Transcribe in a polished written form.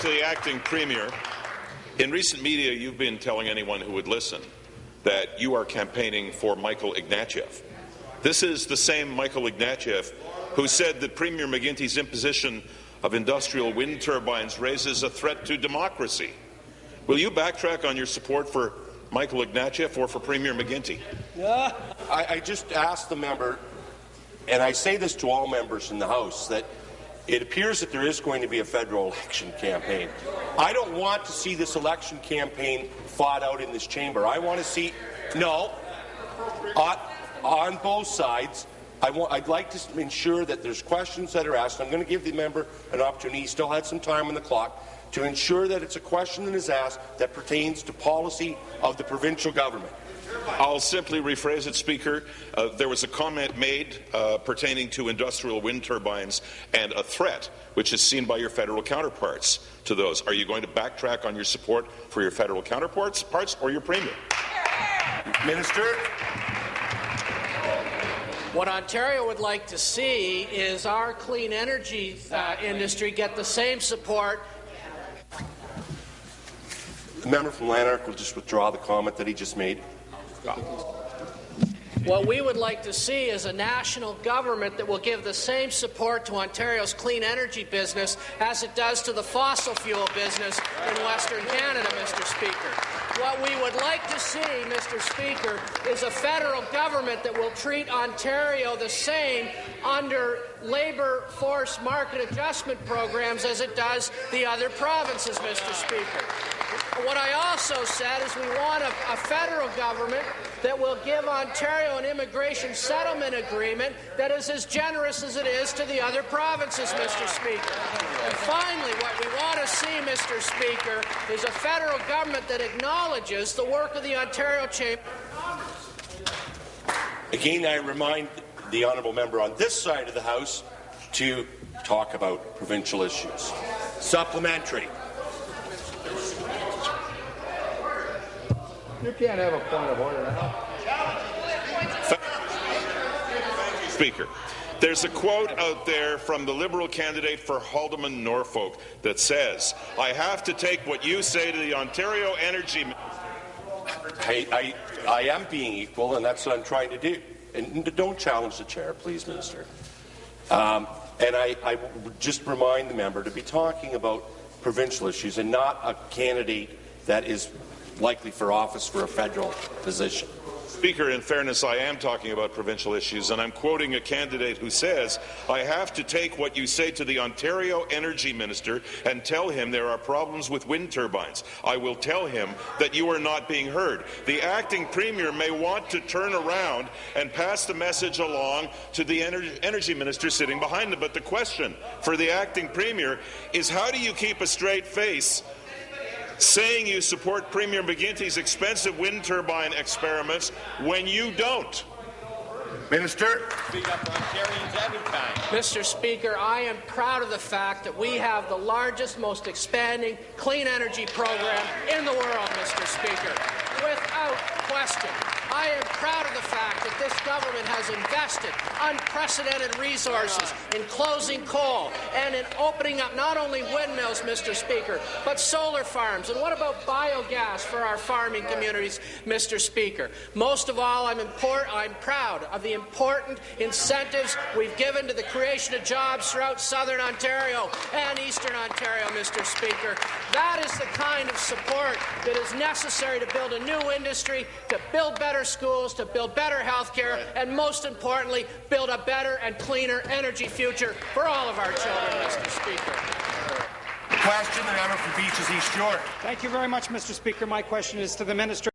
To the acting premier, in recent media you've been telling anyone who would listen that you are campaigning for Michael Ignatieff. This is the same Michael Ignatieff who said that Premier McGuinty's imposition of industrial wind turbines raises a threat to democracy. Will you backtrack on your support for Michael Ignatieff or for Premier McGuinty? I just asked the member, and I say this to all members in the House, that it appears that there is going to be a federal election campaign. I don't want to see this election campaign fought out in this chamber. I want to see, on both sides. I'd like to ensure that there's questions that are asked. I'm going to give the member an opportunity. He still had some time on the clock to ensure that it's a question that is asked that pertains to policy of the provincial government. I'll simply rephrase it, Speaker. There was a comment made pertaining to industrial wind turbines and a threat which is seen by your federal counterparts to those. Are you going to backtrack on your support for your federal counterparts or your Premier? Minister. What Ontario would like to see is our clean energy industry get the same support. The member from Lanark will just withdraw the comment that he just made. What we would like to see is a national government that will give the same support to Ontario's clean energy business as it does to the fossil fuel business in Western Canada, Mr. Speaker. What we would like to see, Mr. Speaker, is a federal government that will treat Ontario the same under labour force market adjustment programs as it does the other provinces, Mr. Speaker. What I also said is we want a federal government that will give Ontario an immigration settlement agreement that is as generous as it is to the other provinces, Mr. Speaker. And finally, what we want to see, Mr. Speaker, is a federal government that acknowledges the work of the Ontario Chamber. Again, I remind the honourable member on this side of the House to talk about provincial issues. Supplementary. You can't have a point of order now. Speaker, there's a quote out there from the Liberal candidate for Haldimand Norfolk that says, "I have to take what you say to the Ontario Energy..." I am being equal, and that's what I'm trying to do. And don't challenge the chair, please, Minister. And I would just remind the member to be talking about provincial issues and not a candidate that is likely for office for a federal position. Speaker, in fairness, I am talking about provincial issues, and I'm quoting a candidate who says, "I have to take what you say to the Ontario Energy Minister and tell him there are problems with wind turbines. I will tell him that you are not being heard." The acting Premier may want to turn around and pass the message along to the Energy Minister sitting behind him, but the question for the acting Premier is, how do you keep a straight face saying you support Premier McGuinty's expensive wind turbine experiments when you don't? Minister. Speak up for Ontarians every time. Mr. Speaker, I am proud of the fact that we have the largest, most expanding clean energy program in the world, Mr. Speaker. Without question. I am proud of the fact that this government has invested unprecedented resources in closing coal and in opening up not only windmills, Mr. Speaker, but solar farms. And what about biogas for our farming communities, Mr. Speaker? Most of all, I'm proud of the important incentives we've given to the creation of jobs throughout southern Ontario and eastern Ontario, Mr. Speaker. That is the kind of support that is necessary to build a new industry, to build better schools, to build better health care, and most importantly, build a better and cleaner energy future for all of our children, Mr. Speaker. Question, the member for Beaches East York. Thank you very much, Mr. Speaker. My question is to the Minister.